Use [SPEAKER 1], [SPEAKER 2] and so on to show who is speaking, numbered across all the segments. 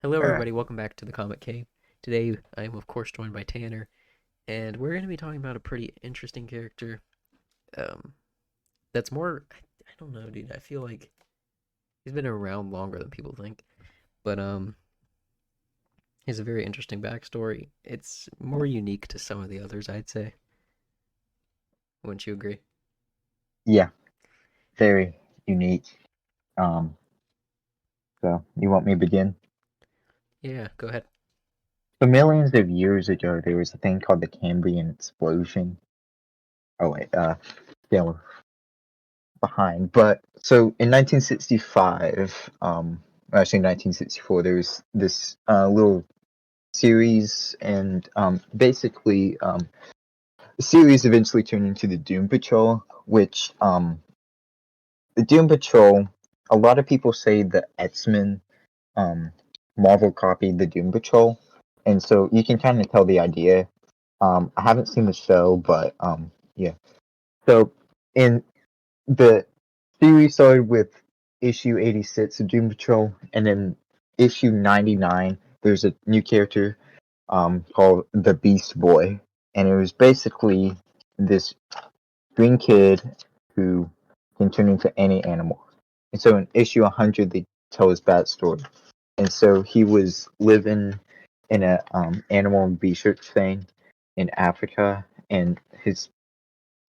[SPEAKER 1] Hello,
[SPEAKER 2] All right.
[SPEAKER 1] everybody. Welcome back to the Comic Cave. Today, I am, of course, joined by Tanner, and we're going to be talking about a pretty interesting character. Um, that's more, I don't know, dude. I feel like he's been around longer than people think, but he has a very interesting backstory. It's more unique to some of the others, I'd say. Wouldn't you agree?
[SPEAKER 2] Yeah, very unique. Um, so you want me to begin?
[SPEAKER 1] Yeah, go ahead.
[SPEAKER 2] So millions of years ago, there was a thing called the Cambrian explosion. Oh wait, yeah, we're behind. But so in 1965, actually 1964, there was this little series, and basically, the series eventually turned into the Doom Patrol, which the Doom Patrol. A lot of people say the X-Men um, Marvel copied the Doom Patrol, and so you can kind of tell the idea. I haven't seen the show, but yeah. So in the series started with issue 86 of Doom Patrol, and then issue 99, there's a new character called the Beast Boy, and it was basically this green kid who can turn into any animal. And so in issue 100, they tell his backstory. And so he was living in a animal research thing in Africa, and his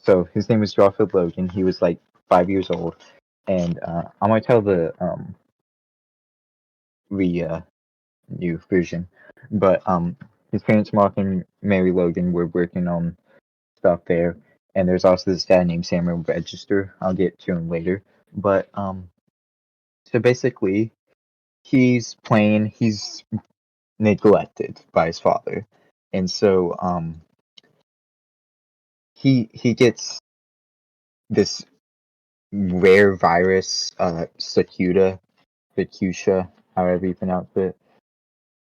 [SPEAKER 2] name was Garfield Logan. He was like 5 years old, and I'm gonna tell the re new version, but his parents, Mark and Mary Logan, were working on stuff there, and there's also this guy named Samuel Register. I'll get to him later, but so basically, he's neglected by his father, and so he gets this rare virus, Sakuta, however you pronounce it.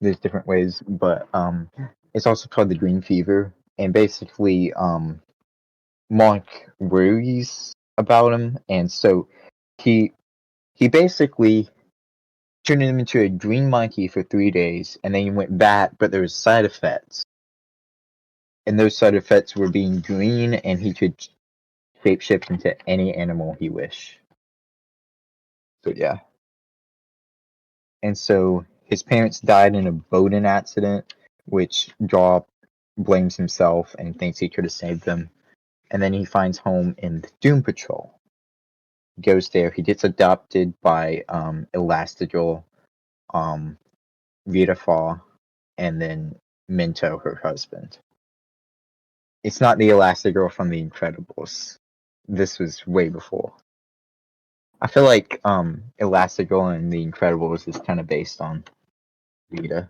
[SPEAKER 2] There's different ways, but it's also called the green fever, and basically Monk worries about him, and so he he basically turned him into a green monkey for 3 days, and then he went back, but there was side effects, and those side effects were being green, and he could shapeshift into any animal he wished. So yeah, and so his parents died in a boating accident, which Jaw blames himself and thinks he could have saved them. And then he finds home in the Doom Patrol. He goes there. He gets adopted by Elastigirl, um, Rita Fall, and then Minto, her husband. It's not the Elastigirl from The Incredibles. This was way before. I feel like Elastigirl and The Incredibles is kind of based on Rita.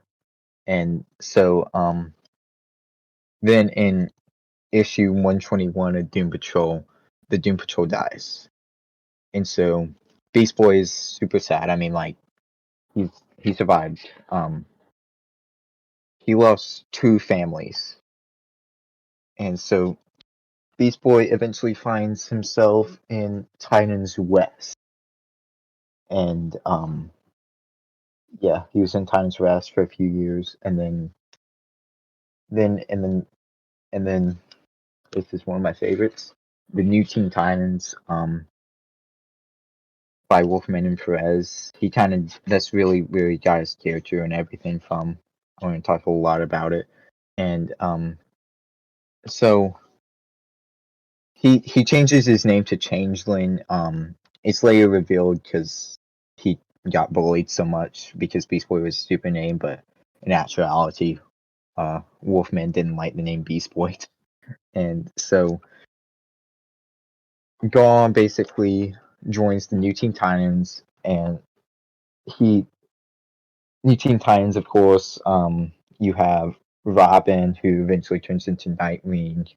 [SPEAKER 2] And so then in issue 121 of Doom Patrol, the Doom Patrol dies. And so Beast Boy is super sad. I mean, like, he's he survived. He lost two families. And so Beast Boy eventually finds himself in Titan's West. And yeah, he was in Titan's West for a few years, and then and then and then this is one of my favorites. The New Teen Titans, by Wolfman and Perez. He kind of that's really where he got his character and everything from. I'm going to talk a lot about it, and so he changes his name to Changeling. It's later revealed because he got bullied so much because Beast Boy was a stupid name, but in actuality, Wolfman didn't like the name Beast Boy, and so Gaw basically joins the New Teen Titans, and he New Teen Titans, of course. You have Robin, who eventually turns into Nightwing.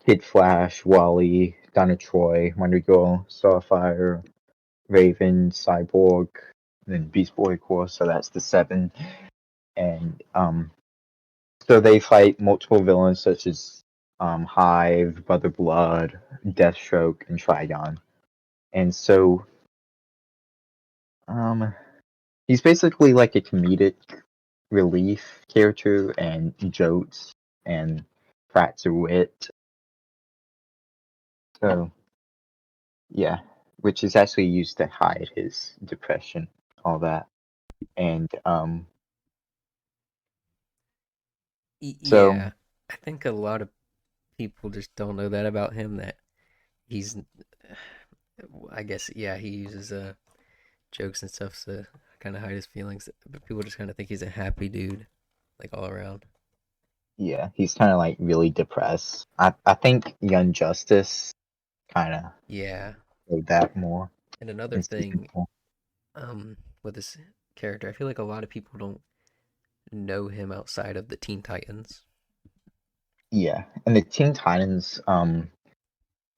[SPEAKER 2] Kid Flash, Wally, Donna Troy, Wonder Girl, Starfire, Raven, Cyborg, then Beast Boy, of course. So that's the seven. And so they fight multiple villains such as Hive, Brother Blood, Deathstroke, and Trigon. And so um he's basically like a comedic relief character and jokes and cracks a wit. So yeah, which is actually used to hide his depression, all that. And so
[SPEAKER 1] Yeah, I think a lot of people just don't know that about him. That he's, I guess, yeah, he uses jokes and stuff to kind of hide his feelings. But people just kind of think he's a happy dude, like all around.
[SPEAKER 2] yeah, he's kind of like really depressed. I think Young Justice kind of
[SPEAKER 1] Yeah,
[SPEAKER 2] showed that more
[SPEAKER 1] and another
[SPEAKER 2] in season
[SPEAKER 1] thing,
[SPEAKER 2] 4.
[SPEAKER 1] with this character, I feel like a lot of people don't know him outside of the Teen Titans.
[SPEAKER 2] Yeah, and the Teen Titans,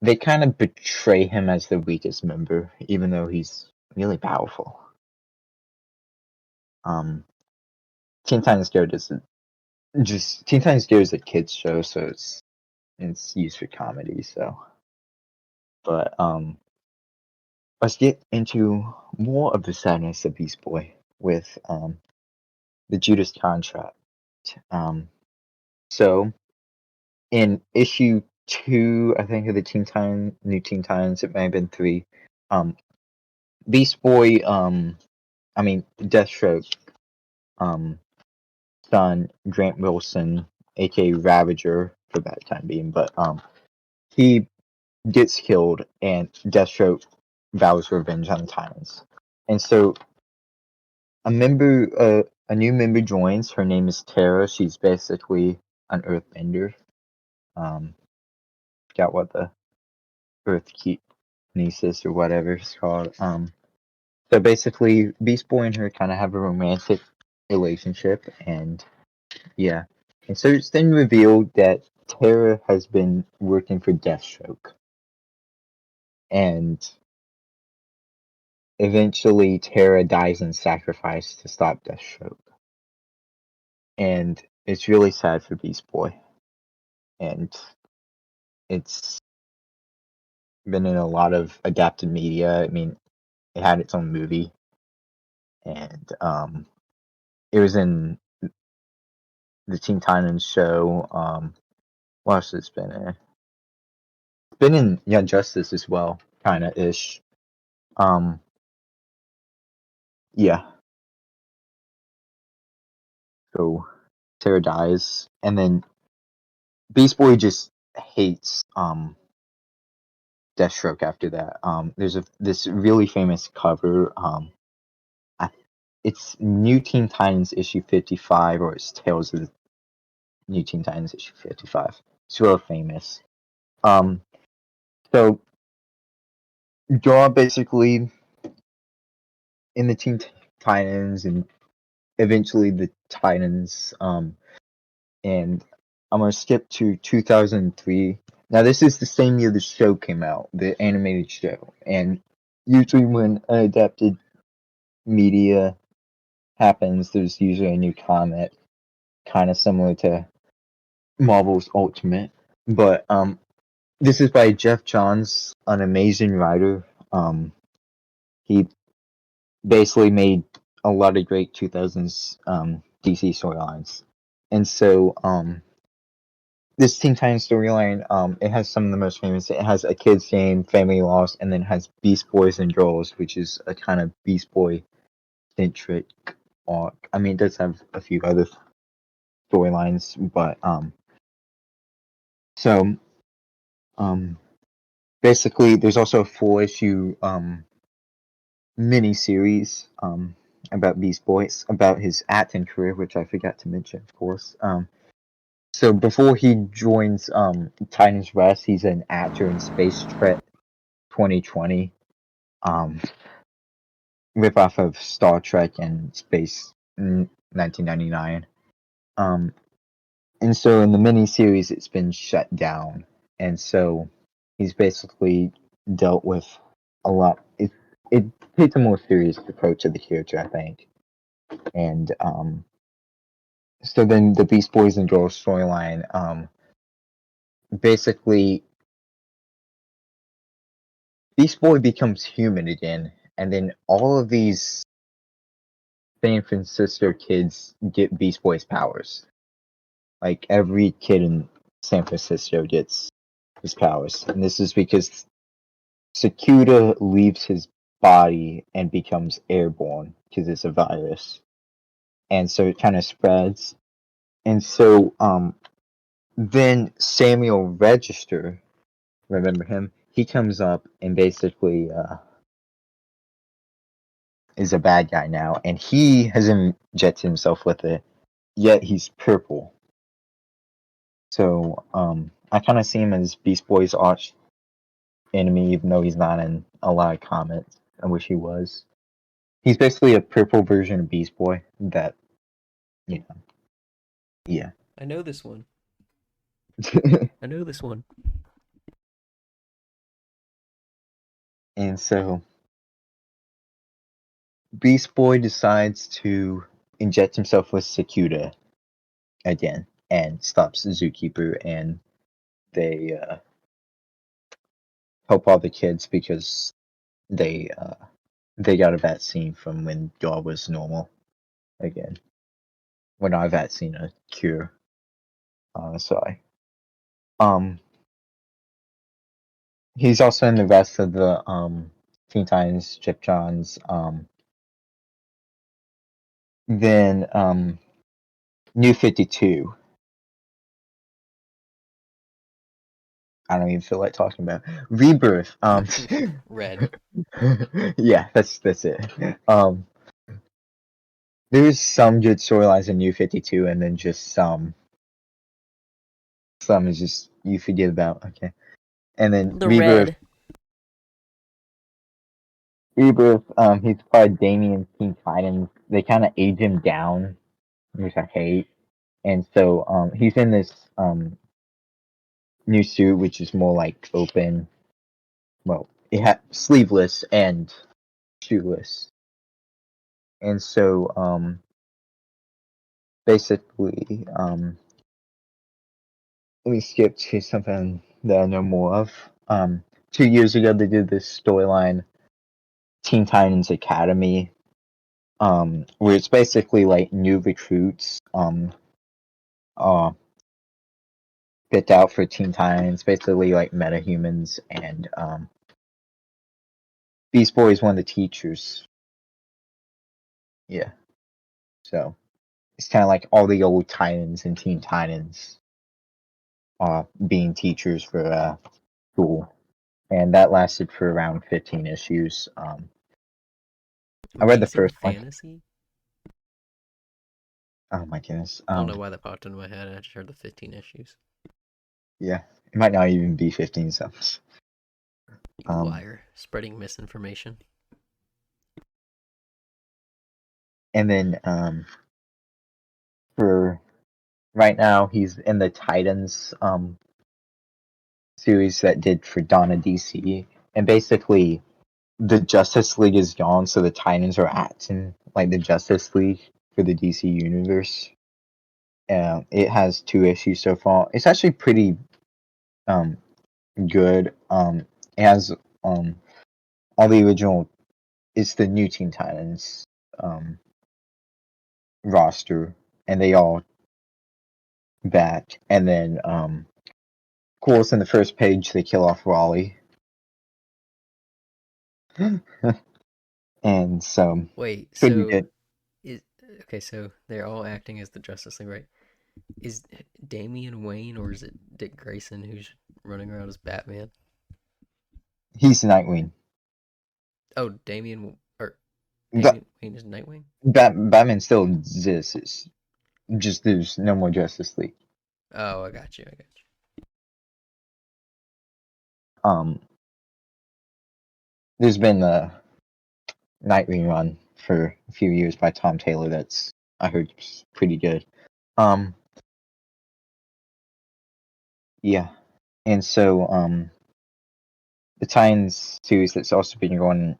[SPEAKER 2] they kind of betray him as the weakest member, even though he's really powerful. Um, Teen Titans Go doesn't just Teen Titans Go is a kids show, so it's used for comedy. So, but let's get into more of the sadness of Beast Boy with the Judas contract. Um, so in issue 2, I think of the New Teen Titans, it may have been 3. Um, Beast Boy, I mean Deathstroke, um, son Grant Wilson, aka Ravager for that time being, but he gets killed and Deathstroke vows revenge on the Titans. And so a new member joins. Her name is Tara. She's basically an Earthbender. Um, Forgot what the Earth Kinesis or whatever it's called. So basically, Beast Boy and her kind of have a romantic relationship, and yeah. And so it's then revealed that Tara has been working for Deathstroke, and eventually Tara dies in sacrifice to stop Deathstroke. And it's really sad for Beast Boy, and it's been in a lot of adapted media. I mean, it had its own movie, and it was in the Teen Titans show. What else has it been in? It's been in Young Justice as well, kind of ish. Um, yeah. So Tara dies, and then Beast Boy just hates Deathstroke after that. There's this really famous cover. I, it's New Teen Titans issue 55, or it's Tales of the New Teen Titans issue 55. It's real famous. Um, so you're basically in the Titans, and eventually the Titans. And I'm gonna skip to 2003. Now this is the same year the show came out, the animated show, and usually when an adapted media happens, there's usually a new comic, kind of similar to Marvel's Ultimate. But this is by Jeff Johns, an amazing writer. He basically made a lot of great 2000s DC storylines, and so this Teen Titans storyline, it has some of the most famous. It has a kid's game, family loss, and then it has Beast Boys and Girls, which is a kind of Beast Boy centric arc. I mean, it does have a few other storylines, but so um, basically, there's also a 4 issue mini series about Beast Boys, about his acting career, which I forgot to mention, of course. So before he joins Titans Rest, he's an actor in Space Trek 2020, um, riff off of Star Trek and Space 1999. Um, and so in the miniseries, it's been shut down, and so he's basically dealt with a lot. It takes a more serious approach to the character, I think, and so then the Beast Boys and Girls storyline, basically Beast Boy becomes human again, and then all of these San Francisco kids get Beast Boys powers. Like every kid in San Francisco gets his powers, and this is because Secuda leaves his body and becomes airborne because it's a virus, and so it kind of spreads. And so then Samuel Register, remember him? He comes up and basically is a bad guy now, and he has injected himself with it. Yet he's purple. So I kind of see him as Beast Boy's arch enemy, even though he's not in a lot of comics. I wish he was. He's basically a purple version of Beast Boy. That you know, yeah.
[SPEAKER 1] I know this one. I know this one.
[SPEAKER 2] And so Beast Boy decides to inject himself with Secuda again and stops Zookeeper, and they help all the kids because they they got a vaccine from when God was normal again. Well, not a vaccine, a cure. Sorry. Um, he's also in the rest of the Teen Titans, Chip Johns. Then New 52. I don't even feel like talking about Rebirth.
[SPEAKER 1] Red.
[SPEAKER 2] Yeah, that's it. There's some good storylines in New 52, and then just some is just you forget about. Okay, and then
[SPEAKER 1] The red.
[SPEAKER 2] Rebirth. He's part of Damian Teen Titans. They kind of age him down, which I hate. And so he's in this new suit, which is more like open. Well, it had sleeveless and shoeless. And so basically, let me skip to something that I know more of. 2 years ago, they did this storyline, Teen Titans Academy, where it's basically like new recruits uh, picked out for Teen Titans, basically like metahumans, and Beast Boy is one of the teachers. Yeah, so it's kind of like all the old Titans and Teen Titans being teachers for school, and that lasted for around 15 issues. I read the
[SPEAKER 1] Amazing
[SPEAKER 2] first one.
[SPEAKER 1] fantasy.
[SPEAKER 2] Oh my goodness.
[SPEAKER 1] I don't know why that popped into my head. I just heard the 15 issues.
[SPEAKER 2] Yeah, it might not even be 15 sums.
[SPEAKER 1] You liar. Spreading misinformation.
[SPEAKER 2] And then for right now, he's in the Titans series that did for Donna DC, and basically the Justice League is gone, so the Titans are acting like the Justice League for the DC universe. It has 2 issues so far. It's actually pretty um good. It has all the original. It's the new Teen Titans um roster, and they all back. And then of course, in the first page, they kill off Raleigh, and so
[SPEAKER 1] Wait,
[SPEAKER 2] pretty
[SPEAKER 1] so
[SPEAKER 2] good.
[SPEAKER 1] is okay, so they're all acting as the Justice League, right? Is Damian Wayne or is it Dick Grayson who's running around as Batman?
[SPEAKER 2] He's Nightwing.
[SPEAKER 1] Oh, Damian or
[SPEAKER 2] But
[SPEAKER 1] Damian Wayne is Nightwing?
[SPEAKER 2] Batman still exists. It's just there's no more Justice League.
[SPEAKER 1] Oh, I got you. I got you.
[SPEAKER 2] Um, there's been a Nightwing run for a few years by Tom Taylor. That's I heard pretty good. Um, yeah, and so the Titans series that's also been going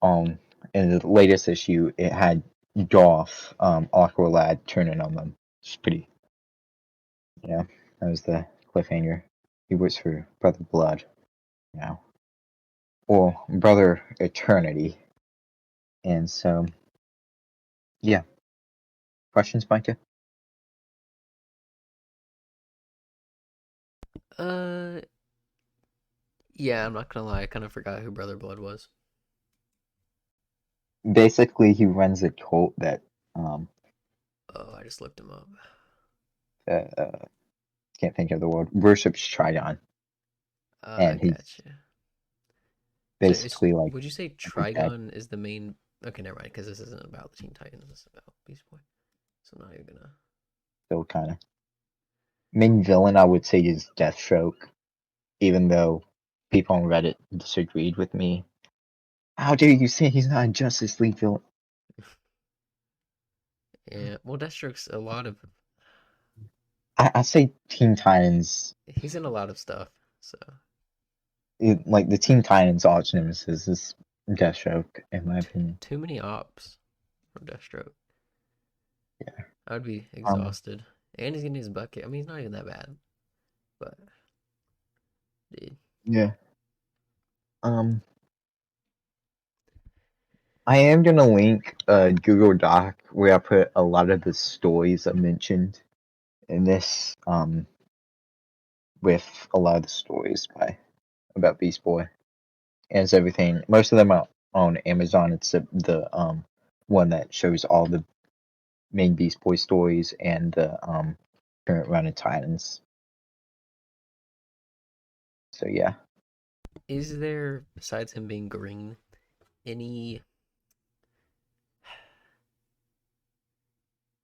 [SPEAKER 2] on in the latest issue, it had Goth, Aqua Lad turning on them. It's pretty, that was the cliffhanger. He works for Brother Blood now, or Brother Eternity, and so Yeah. Questions, Micah?
[SPEAKER 1] Uh, yeah, I'm not gonna lie, I kind of forgot who Brother Blood was.
[SPEAKER 2] Basically, he runs a cult that um
[SPEAKER 1] Oh, I just looked him up.
[SPEAKER 2] can't think of the word, worships Trigon,
[SPEAKER 1] I
[SPEAKER 2] and he's
[SPEAKER 1] gotcha. So,
[SPEAKER 2] basically like
[SPEAKER 1] would you say
[SPEAKER 2] a big bad.
[SPEAKER 1] Trigon is the main? Okay, never mind, because this isn't about the Teen Titans. This is about Beast Boy. So I'm not even gonna.
[SPEAKER 2] Still kind of main villain. I would say is Deathstroke, even though people on Reddit disagreed with me. How dare you say he's not a Justice League villain?
[SPEAKER 1] Yeah, well, Deathstroke's a lot of.
[SPEAKER 2] I say Teen Titans,
[SPEAKER 1] He's in a lot of stuff. So
[SPEAKER 2] like the Teen Titans arch nemesis is Deathstroke, in my opinion.
[SPEAKER 1] too many ops from Deathstroke.
[SPEAKER 2] Yeah.
[SPEAKER 1] I would be
[SPEAKER 2] Um.
[SPEAKER 1] exhausted. And he's getting his bucket. I mean, he's not even that bad, but dude.
[SPEAKER 2] Yeah. Um. I am gonna link a Google Doc where I put a lot of the stories I mentioned in this. With a lot of the stories by about Beast Boy. And it's everything. Most of them are on Amazon except the one that shows all the main Beast Boy stories and the current run of Titans. So yeah.
[SPEAKER 1] Is there, besides him being green, any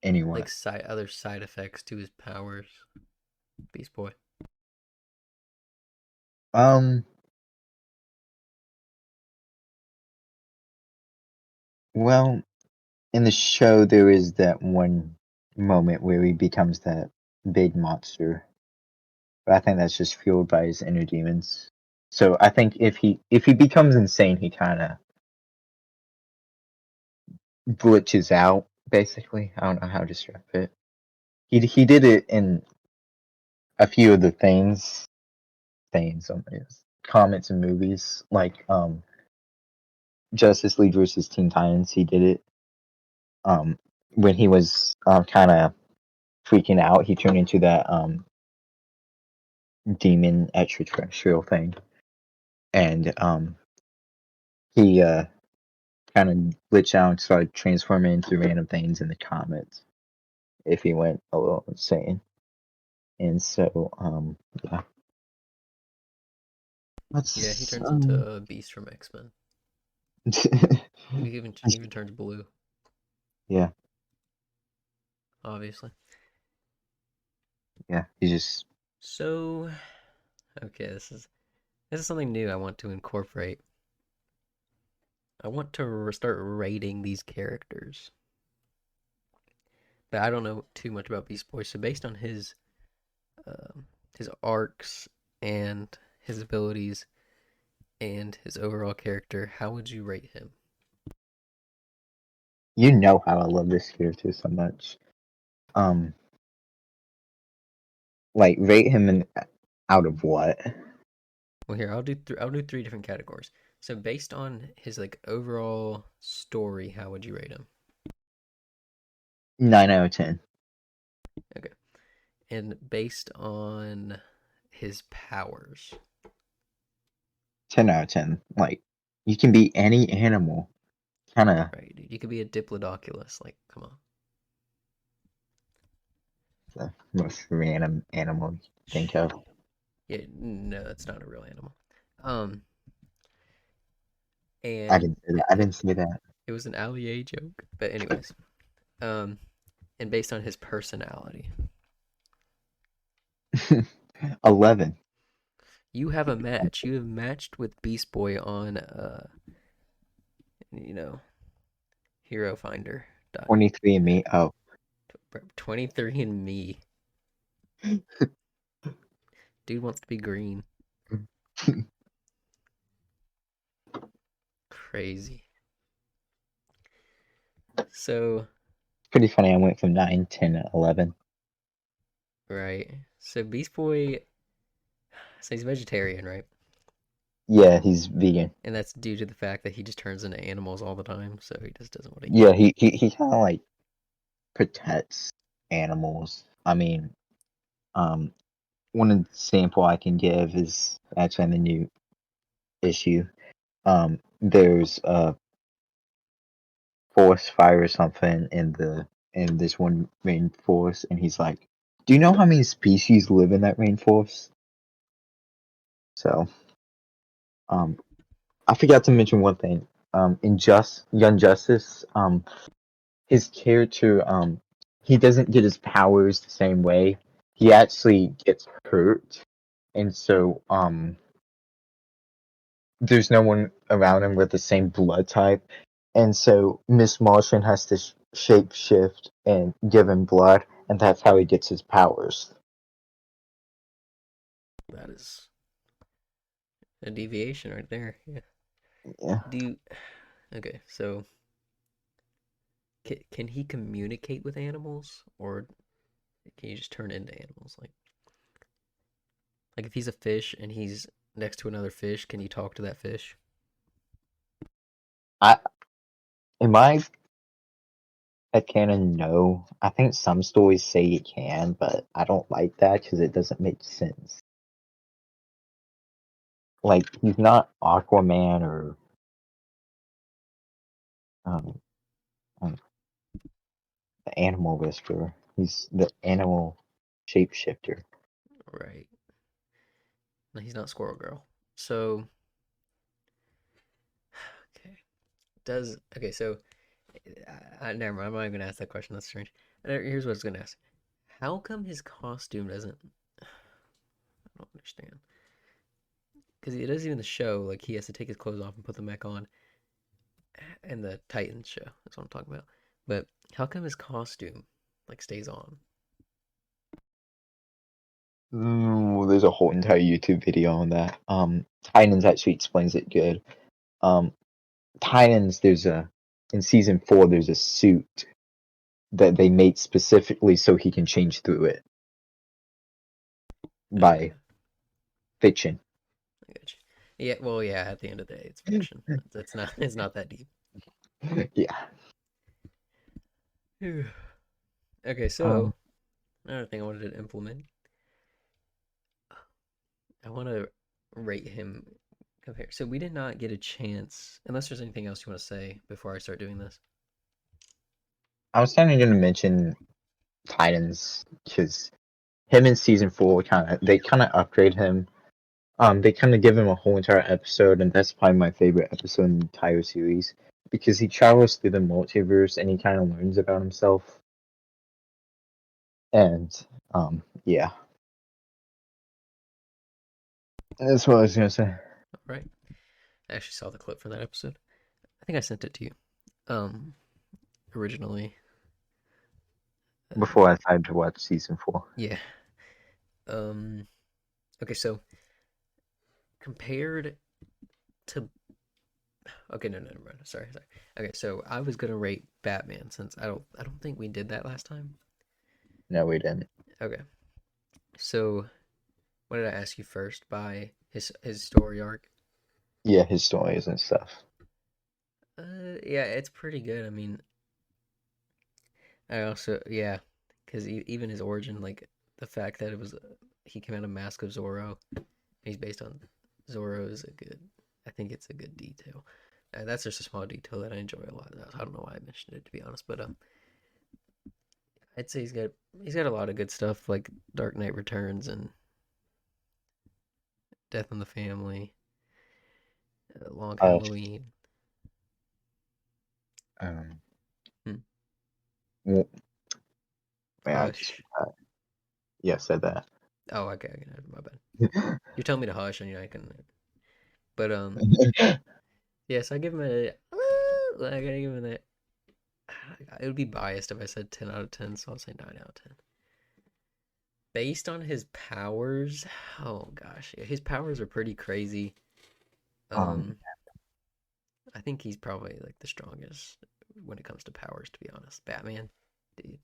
[SPEAKER 2] Anyway.
[SPEAKER 1] like other side effects to his powers? Beast Boy.
[SPEAKER 2] Um well, in the show there is that one moment where he becomes that big monster. But I think that's just fueled by his inner demons. So I think if he becomes insane, he kind of glitches out. Basically, I don't know how to describe it. He did it in a few of the things on his comments and movies, like Justice League versus Teen Titans. He did it um when he was kind of freaking out. He turned into that demon extraterrestrial thing, and he kind of glitched out and started transforming into random things in the comments if he went a little insane. And so yeah,
[SPEAKER 1] Yeah, he
[SPEAKER 2] let's
[SPEAKER 1] turns into a Beast from X-Men. He even turns blue,
[SPEAKER 2] yeah,
[SPEAKER 1] obviously.
[SPEAKER 2] yeah. He just
[SPEAKER 1] So, okay, this is something new I want to incorporate. I want to start rating these characters, but I don't know too much about Beast Boy. So based on his arcs and his abilities and his overall character, how would you rate him?
[SPEAKER 2] you know how I love this character so much. Um, like rate him in out of what?
[SPEAKER 1] Well, here I'll do three different categories. So based on his like overall story, how would you rate him?
[SPEAKER 2] 9 out of 10.
[SPEAKER 1] Okay. And based on his powers.
[SPEAKER 2] 10 out of 10. Like you can be any animal. Kind of
[SPEAKER 1] Right, dude. You could be a Diplodocus. Like, come on.
[SPEAKER 2] the most random animal you can think of.
[SPEAKER 1] Yeah, no, it's not a real animal. Um,
[SPEAKER 2] I
[SPEAKER 1] and
[SPEAKER 2] didn't say that. I didn't say
[SPEAKER 1] it was an allier joke. But anyways, um, and based on his personality,
[SPEAKER 2] that. 11.
[SPEAKER 1] you have a match. You have matched with Beast Boy on you know, Hero Finder.
[SPEAKER 2] 23 and me. Oh,
[SPEAKER 1] 23 and me. Dude wants to be green. Crazy. So,
[SPEAKER 2] pretty funny. I went from 9, 10, 11.
[SPEAKER 1] right. So Beast Boy, so he's vegetarian, right?
[SPEAKER 2] Yeah, he's vegan.
[SPEAKER 1] and that's due to the fact that he just turns into animals all the time, so he just doesn't want to eat.
[SPEAKER 2] Yeah, he kind of like protects animals. I mean, um, one example I can give is actually in the new issue. There's a forest fire or something in this one rainforest, and he's like, "Do you know how many species live in that rainforest?" So, um, I forgot to mention one thing. In Young Justice, his character, he doesn't get his powers the same way. He actually gets hurt, and so there's no one around him with the same blood type, and so Miss Martian has to shape shift and give him blood, and that's how he gets his powers.
[SPEAKER 1] That is a deviation right there. Yeah.
[SPEAKER 2] Yeah,
[SPEAKER 1] Do you? Okay, so can he communicate with animals, or can you just turn into animals? Like if he's a fish and he's next to another fish, can you talk to that fish?
[SPEAKER 2] I in my canon, no. I think some stories say it can, but I don't like that because it doesn't make sense. Like he's not Aquaman or um, um, the Animal Whisperer. He's the animal shapeshifter.
[SPEAKER 1] Right. No, he's not Squirrel Girl. So okay, does okay? So never mind. I'm not even gonna ask that question. That's strange. Here's what I was gonna ask: how come his costume doesn't? I don't understand. Because it is even the show. Like he has to take his clothes off and put them back on, in the Titans show. That's what I'm talking about. But how come his costume like stays on?
[SPEAKER 2] Ooh, there's a whole entire YouTube video on that. Titans actually explains it good. Um, Titans, there's a in season 4, there's a suit that they made specifically so he can change through it
[SPEAKER 1] Okay,
[SPEAKER 2] by fiction.
[SPEAKER 1] I got you. Yeah, well, yeah. At the end of the day, it's fiction. It's not. It's not that deep.
[SPEAKER 2] Yeah.
[SPEAKER 1] Okay,
[SPEAKER 2] Um,
[SPEAKER 1] so another thing I wanted to implement. I want to rate him compare. So we did not get a chance, unless there's anything else you want to say before I start doing this.
[SPEAKER 2] I was kind of going to mention Titans because him in season 4 kind of upgrade him. They kind of give him a whole entire episode, and that's probably my favorite episode in the entire series because he travels through the multiverse and he kind of learns about himself. And yeah, that's what I was gonna say.
[SPEAKER 1] All right. I actually saw the clip from that episode. I think I sent it to you. Um, originally.
[SPEAKER 2] Before I decided to watch season 4.
[SPEAKER 1] Yeah. Um. Okay, so compared to okay, no, never mind. Sorry. Okay, so I was gonna rate Batman since I don't think we did that last time.
[SPEAKER 2] No, we didn't.
[SPEAKER 1] Okay, so what did I ask you first? By his story arc.
[SPEAKER 2] Yeah, his stories and stuff.
[SPEAKER 1] Yeah, it's pretty good. I mean, I also yeah, because even his origin, like the fact that it was he came out of Mask of Zorro, he's based on Zorro is a good. I think it's a good detail. That's just a small detail that I enjoy a lot. I don't know why I mentioned it to be honest, but I'd say he's got a lot of good stuff like Dark Knight Returns and Death in the Family, Long
[SPEAKER 2] Uh,
[SPEAKER 1] Halloween.
[SPEAKER 2] um,
[SPEAKER 1] Hmm.
[SPEAKER 2] well, man, I just
[SPEAKER 1] Hush.
[SPEAKER 2] yeah said that.
[SPEAKER 1] Oh, okay, my bad. You're telling me to hush, and I can. But yes, I give him a. I gotta give him that. It would be biased if I said 10 out of 10, so I'll say 9 out of 10. Based on his powers, oh gosh, yeah, his powers are pretty crazy.
[SPEAKER 2] um,
[SPEAKER 1] Um, I think he's probably like the strongest when it comes to powers, to be honest. Batman, dude.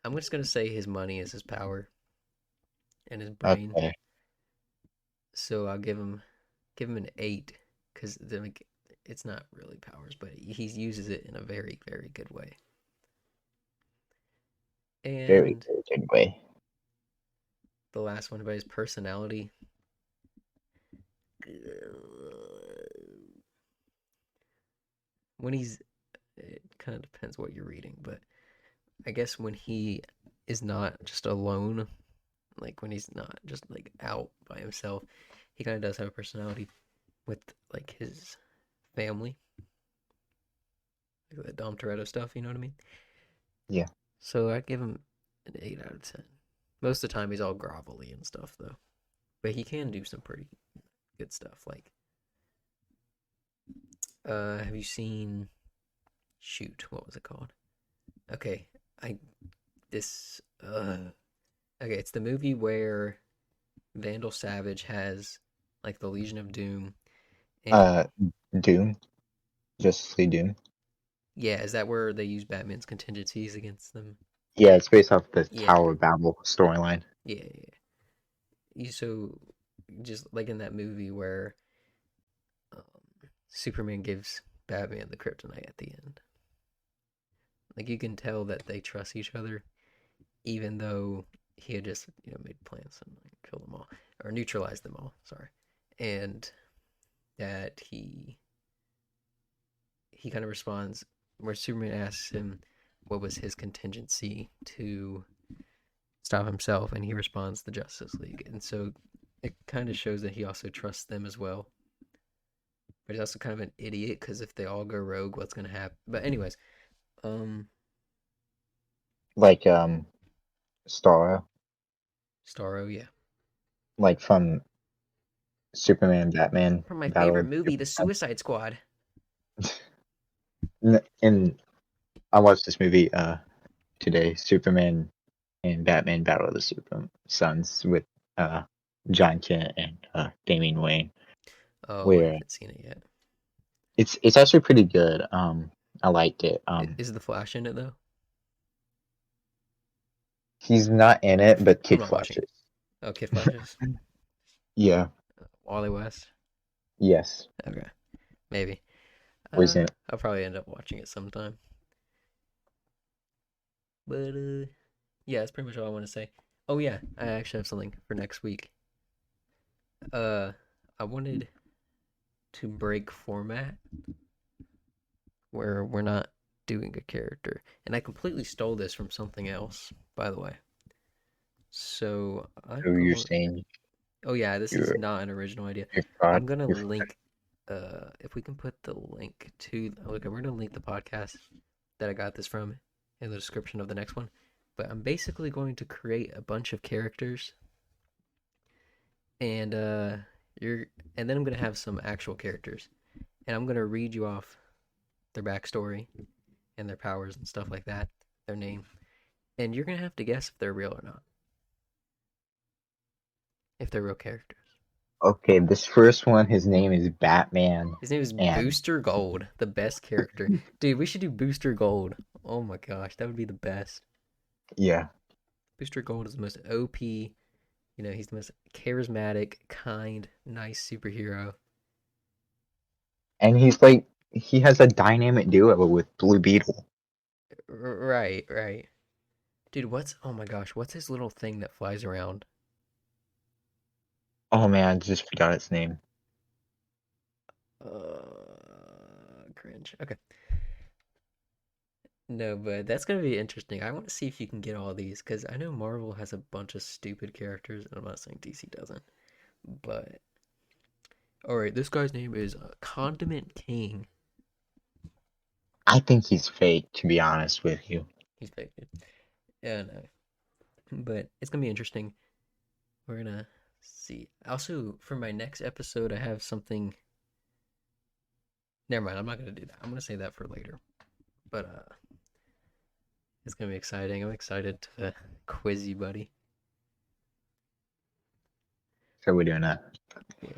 [SPEAKER 1] I'm just gonna say his money is his power and his brain.
[SPEAKER 2] okay.
[SPEAKER 1] So I'll give him. give him an 8 because like, it's not really powers, but he uses it in a very, very good way.
[SPEAKER 2] Very,
[SPEAKER 1] And
[SPEAKER 2] very good way.
[SPEAKER 1] the last one about his personality. When he's, it kind of depends what you're reading, but I guess when he is not just alone, like when he's not just like out by himself, he kind of does have a personality with like his family, like the Dom Toretto stuff. You know what I mean?
[SPEAKER 2] Yeah.
[SPEAKER 1] So I give him an 8 out of 10. Most of the time, he's all grovelly and stuff, though. But he can do some pretty good stuff. Like, have you seen? Shoot, what was it called? Okay, I this. Okay, it's the movie where Vandal Savage has like the Legion of Doom, and
[SPEAKER 2] Uh, Doom, Justice League Doom.
[SPEAKER 1] yeah, is that where they use Batman's contingencies against them?
[SPEAKER 2] Yeah, it's based off the
[SPEAKER 1] Yeah,
[SPEAKER 2] Tower of Babel storyline.
[SPEAKER 1] yeah, yeah. So just like in that movie where um, Superman gives Batman the kryptonite at the end. Like you can tell that they trust each other, even though he had just made plans and like, kill them all or neutralize them all. Sorry, and that he kind of responds where Superman asks him what was his contingency to stop himself, and he responds the Justice League, and so it kind of shows that he also trusts them as well. But he's also kind of an idiot because if they all go rogue, what's gonna happen? But anyways, um,
[SPEAKER 2] Like Starro,
[SPEAKER 1] Starro, yeah,
[SPEAKER 2] like from Superman, Batman,
[SPEAKER 1] from my
[SPEAKER 2] Battle
[SPEAKER 1] favorite
[SPEAKER 2] of
[SPEAKER 1] movie, The
[SPEAKER 2] Superman.
[SPEAKER 1] Suicide Squad.
[SPEAKER 2] And I watched this movie today, Superman and Batman Battle of the Super Sons with uh John Kent and Damian Wayne,
[SPEAKER 1] Oh, I
[SPEAKER 2] where
[SPEAKER 1] haven't seen it yet.
[SPEAKER 2] it's actually pretty good. I liked it.
[SPEAKER 1] Is the Flash in it though?
[SPEAKER 2] He's not in it, but
[SPEAKER 1] I'm
[SPEAKER 2] Kid
[SPEAKER 1] not watching
[SPEAKER 2] Flash
[SPEAKER 1] it.
[SPEAKER 2] is.
[SPEAKER 1] Oh, Kid Flashes.
[SPEAKER 2] Yeah.
[SPEAKER 1] Wally West.
[SPEAKER 2] Yes.
[SPEAKER 1] Okay, maybe.
[SPEAKER 2] Was in it.
[SPEAKER 1] I'll probably end up watching it sometime. But yeah, that's pretty much all I want to say. Oh yeah, I actually have something for next week. Uh, I wanted to break format where we're not doing a character, and I completely stole this from something else, by the way. So I'm
[SPEAKER 2] So you're
[SPEAKER 1] going.
[SPEAKER 2] saying
[SPEAKER 1] Oh yeah, this is
[SPEAKER 2] you're
[SPEAKER 1] not an original idea.
[SPEAKER 2] you're fraud.
[SPEAKER 1] I'm gonna
[SPEAKER 2] You're
[SPEAKER 1] link. If we can put the link to okay, we're gonna link the podcast that I got this from in the description of the next one. But I'm basically going to create a bunch of characters, and you're, and then I'm gonna have some actual characters, and I'm gonna read you off their backstory and their powers and stuff like that, their name, and you're gonna have to guess if they're real or not, if they're real characters.
[SPEAKER 2] okay. This first one, his name is Batman,
[SPEAKER 1] His name is
[SPEAKER 2] and
[SPEAKER 1] Booster Gold, the best character. Dude, we should do Booster Gold. Oh my gosh, that would be the best.
[SPEAKER 2] yeah,
[SPEAKER 1] Booster Gold is the most OP. He's the most charismatic, kind, nice superhero.
[SPEAKER 2] and he's like he has a dynamic duo with Blue Beetle.
[SPEAKER 1] Right, right. Dude, oh my gosh, what's his little thing that flies around?
[SPEAKER 2] Oh man, I just forgot its name.
[SPEAKER 1] Cringe. Okay. No, but that's gonna be interesting. I want to see if you can get all these because I know Marvel has a bunch of stupid characters, and I'm not saying DC doesn't. But all right, this guy's name is Condiment King.
[SPEAKER 2] I think he's fake, to be honest with you.
[SPEAKER 1] He's fake, dude. Yeah, no. But it's gonna be interesting. We're gonna see. Also, for my next episode, I have something. Never mind. I'm not gonna do that. I'm gonna say that for later. But it's gonna be exciting. I'm excited to quiz you, buddy.
[SPEAKER 2] So we're doing a
[SPEAKER 1] Yeah.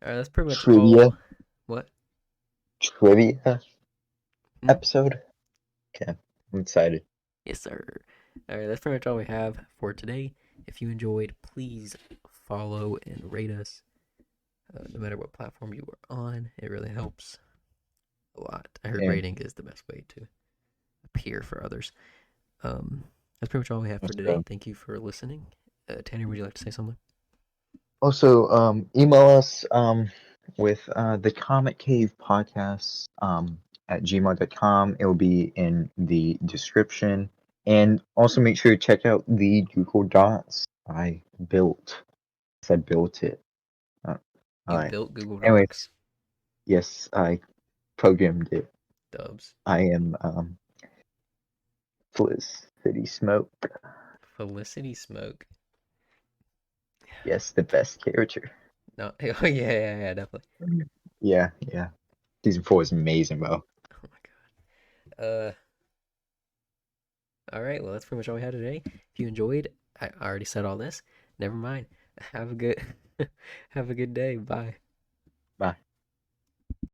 [SPEAKER 1] All right. That's pretty much
[SPEAKER 2] trivia
[SPEAKER 1] all. What?
[SPEAKER 2] trivia
[SPEAKER 1] Hmm?
[SPEAKER 2] episode. Okay, I'm excited.
[SPEAKER 1] Yes, sir. All right. That's pretty much all we have for today. If you enjoyed, please follow and rate us. no matter what platform you are on. It really helps a lot. I heard
[SPEAKER 2] Yeah,
[SPEAKER 1] rating is the best way to appear for others. Um, that's pretty much all we have for
[SPEAKER 2] that's
[SPEAKER 1] today.
[SPEAKER 2] true.
[SPEAKER 1] Thank you for listening. Tanner, would you like to say something?
[SPEAKER 2] Also, email us with the Comic Cave podcast at gmail.com. It will be in the description. And also make sure to check out the Google Docs I built. I built it. Uh,
[SPEAKER 1] You
[SPEAKER 2] Alright.
[SPEAKER 1] built Google
[SPEAKER 2] Anyways,
[SPEAKER 1] Docs.
[SPEAKER 2] yes, I programmed it.
[SPEAKER 1] Dubs.
[SPEAKER 2] I am Felicity Smoke.
[SPEAKER 1] Felicity Smoke.
[SPEAKER 2] Yes, the best character.
[SPEAKER 1] No, oh yeah, definitely.
[SPEAKER 2] Yeah, yeah. Season 4 is amazing, bro.
[SPEAKER 1] Oh my god. All right. Well, that's pretty much all we had today. If you enjoyed, I already said all this. Never mind. Have a good, have a good day. Bye.